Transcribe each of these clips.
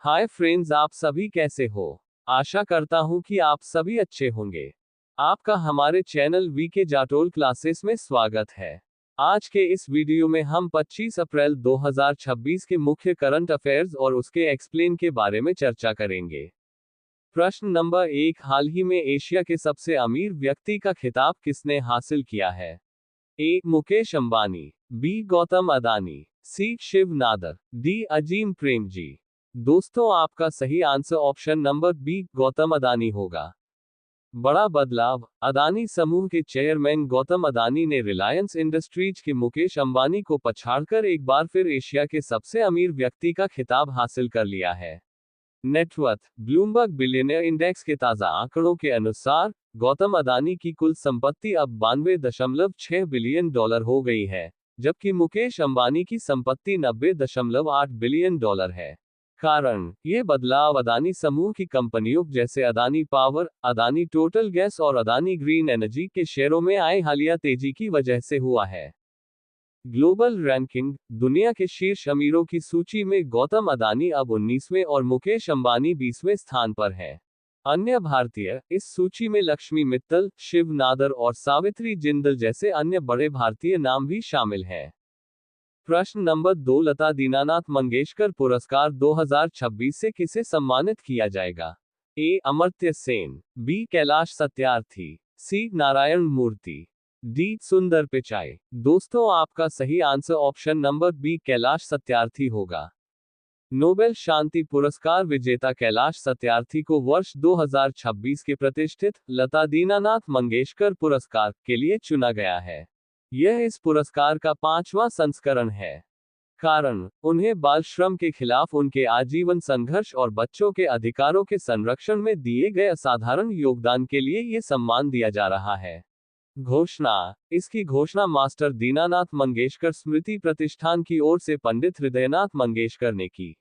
Hi friends, आप सभी कैसे हो। आशा करता हूं कि आप सभी अच्छे होंगे। आपका हमारे चैनल वीके जाटोल क्लासेस में स्वागत है। आज के इस वीडियो में हम 25 अप्रैल 2026 के मुख्य करंट अफेयर्स और उसके एक्सप्लेन के बारे में चर्चा करेंगे। प्रश्न नंबर 1, हाल ही में एशिया के सबसे अमीर व्यक्ति का खिताब किसने हासिल किया है? A. Mukesh Ambani, B. Gautam Adani, C. Shiv Nadar, D. Azim Premji. दोस्तों, आपका सही answer option number B Gautam Adani होगा। बड़ा बदलाव। अदानी समूह के चेयरमैन गौतम अदानी ने रिलायंस इंडस्ट्रीज के मुकेश अंबानी को पछाड़कर एक बार फिर एशिया के सबसे अमीर व्यक्ति का खिताब हासिल कर लिया है। नेटवर्थ। ब्लूमबर्ग बिलियनियर इंडेक्स के ताजा आंकड़ों के अनुसार गौतम अदानी की कुल संपत्ति अब 92.6 बिलियन डॉलर हो गई है, जबकि मुकेश अंबानी की संपत्ति 90.8 बिलियन डॉलर है। कारण, ये बदलाव अदानी समूह की कंपनियों जैसे Adani power, Adani total gas और अदानी ग्रीन एनर्जी के शेयरों में आई हालिया तेजी की वजह से हुआ है। Global ranking. दुनिया के शीर्ष अमीरों की सूची में गौतम अदानी अब 19वें और मुकेश अंबानी 20वें स्थान पर हैं। अन्य भारतीय इस सूची में लक्ष्मी मित्तल, शिव नादर और सावित्री जिंदल जैसे अन्य बड़े भारतीय नाम भी शामिल हैं। प्रश्न नंबर 2, लता दीनानाथ मंगेशकर पुरस्कार 2026 से किसे सम्मानित किया जाएगा? A. Amartya Sen, B. Kailash Satyarthi, C. Narayana Murthy, D. Sundar Pichai. दोस्तों, आपका सही answer option number B Kailash Satyarthi होगा। नोबेल शांति पुरस्कार विजेता कैलाश सत्यार्थी को वर्ष 2026 के प्रतिष्ठित लता दीनानाथ मंगेशकर पुरस्कार के लिए चुना गया है। यह इस पुरस्कार का 5वां संस्करण है। कारण, उन्हें बाल श्रम के खिलाफ उनके आजीवन संघर्ष और बच्चों के अधिकारों के संरक्षण में दिए गए असाधारण योगदान के लिए ये सम्मान दिया जा रहा है। घोषणा। इसकी घोषणा मास्टर दीनानाथ मंगेशकर स्मृति प्रतिष्ठान की ओर से पंडित हृदयनाथ मंगेशकर ने की।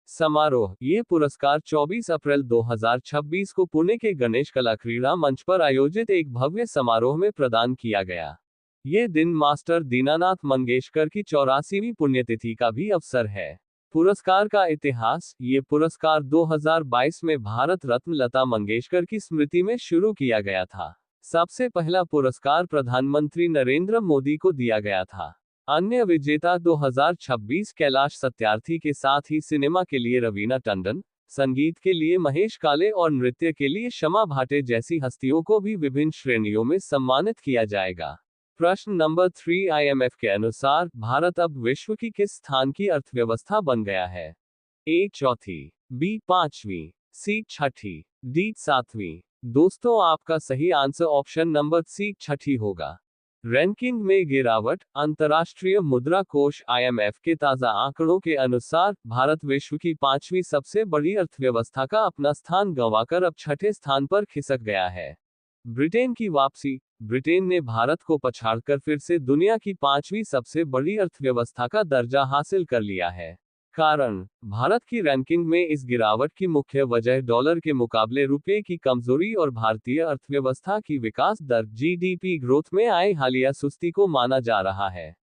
समारोह। ये पुरस्कार 24 अप्रैल 2026 को पुणे के गणेश कला क्रीड़ा मंच पर आयोजित एक भव्य समारोह में प्रदान किया गया। ये दिन मास्टर दीनानाथ मंगेशकर की 84वीं पुण्यतिथि का भी अवसर है। पुरस्कार का इतिहास। ये पुरस्कार 2022 में भारत रत्न लता मंगेशकर की स्मृति में शुरू किया गया था। सबसे पहला पुरस्कार प्रधानमंत्री नरेंद्र मोदी को दिया गया था। अन्य विजेता 2026 कैलाश सत्यार्थी के साथ ही सिनेमा के लिए रवीना टंडन, संगीत के लिए महेश काले और नृत्य के लिए शमा भाटे जैसी हस्तियों को भी विभिन्न श्रेणियों में सम्मानित किया जाएगा। प्रश्न नंबर 3, IMF के अनुसार भारत अब विश्व की किस स्थान की अर्थव्यवस्था बन गया है? ए. चौथी, बी. 5वीं, सी. छठी, डी. 7वीं। दोस्तों, आपका सही आंसर ऑप्शन नंबर सी. छठी होगा। रैंकिंग में गिरावट। अंतर्राष्ट्रीय मुद्रा कोष IMF के ताजा आंकड़ों के अनुसार भारत विश्व की 5वीं सबसे बड़ी अर्थव्यवस्था का अपना स्थान गंवाकर अब छठे स्थान पर खिसक गया है। ब्रिटेन की वापसी। ब्रिटेन ने भारत को पछाड़कर फिर से दुनिया की 5वीं सबसे बड़ी अर्थव्यवस्था का दर्जा हासिल कर लिया है। कारण, भारत की रैंकिंग में इस गिरावट की मुख्य वजह डॉलर के मुकाबले रुपये की कमजोरी और भारतीय अर्थव्यवस्था की विकास दर GDP ग्रोथ में आई हालिया सुस्ती को माना जा रहा है।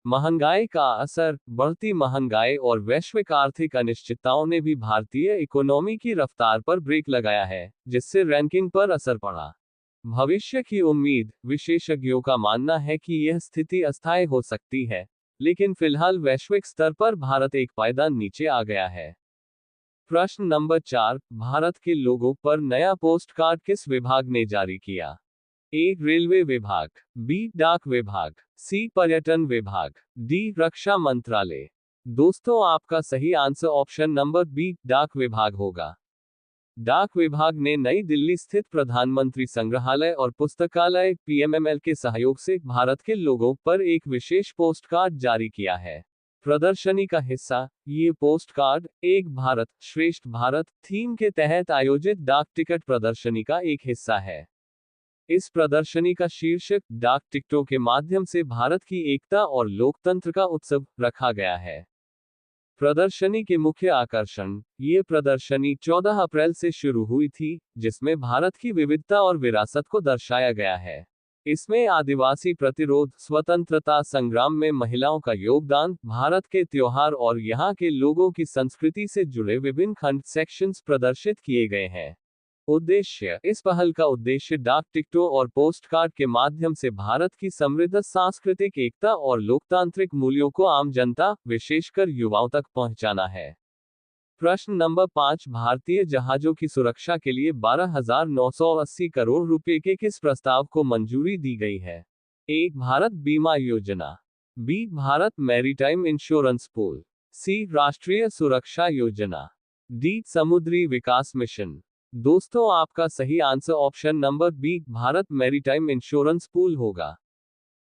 महंगाई का असर। बढ़ती महंगाई और वैश्विक आर्थिक अनिश्चितताओं ने भी भारतीय इकोनॉमी की रफ्तार पर ब्रेक लगाया है, जिससे रैंकिंग पर असर पड़ा। भविष्य की उम्मीद। विशेषज्ञों का मानना है कि यह स्थिति अस्थायी हो सकती है, लेकिन फिलहाल वैश्विक स्तर पर भारत एक पायदान नीचे आ गया है। प्रश्न नंबर 4, भारत के लोगों पर नया पोस्ट कार्ड किस विभाग ने जारी किया? ए. रेलवे विभाग, बी. डाक विभाग, सी. पर्यटन विभाग, डी. रक्षा मंत्रालय। दोस्तों, आपका सही आंसर ऑप्शन नंबर बी डाक विभाग होगा। डाक विभाग ने नई दिल्ली स्थित प्रधानमंत्री संग्रहालय और पुस्तकालय PMML के सहयोग से भारत के लोगों पर एक विशेष पोस्ट कार्ड जारी किया है। प्रदर्शनी का हिस्सा। ये पोस्ट कार्ड एक भारत श्रेष्ठ भारत थीम के तहत आयोजित डाक टिकट प्रदर्शनी का एक हिस्सा है। इस प्रदर्शनी का शीर्षक डाक टिकटों के माध्यम से भारत की एकता और लोकतंत्र का उत्सव रखा गया है। प्रदर्शनी के मुख्य आकर्षण। ये प्रदर्शनी 14 अप्रैल से शुरू हुई थी, जिसमें भारत की विविधता और विरासत को दर्शाया गया है। इसमें आदिवासी प्रतिरोध, स्वतंत्रता संग्राम में महिलाओं का योगदान, भारत के त्योहार और यहाँ के लोगों की संस्कृति से जुड़े विभिन्न खंड सेक्शंस प्रदर्शित किए गए हैं। उद्देश्य: इस पहल का उद्देश्य डाक टिकटों और पोस्टकार्ड के माध्यम से भारत की समृद्ध सांस्कृतिक एकता और लोकतांत्रिक मूल्यों को आम जनता, विशेषकर युवाओं तक पहुंचाना है। प्रश्न नंबर 5, भारतीय जहाजों की सुरक्षा के लिए 12,980 करोड़ रुपए के किस प्रस्ताव को मंजूरी दी गई है? ए. भारत बीमा योजना, B. Bharat maritime insurance pool, C. राष्ट्रीय सुरक्षा योजना, डी. समुद्री विकास मिशन। दोस्तों, आपका सही answer option number B, Bharat maritime insurance pool होगा।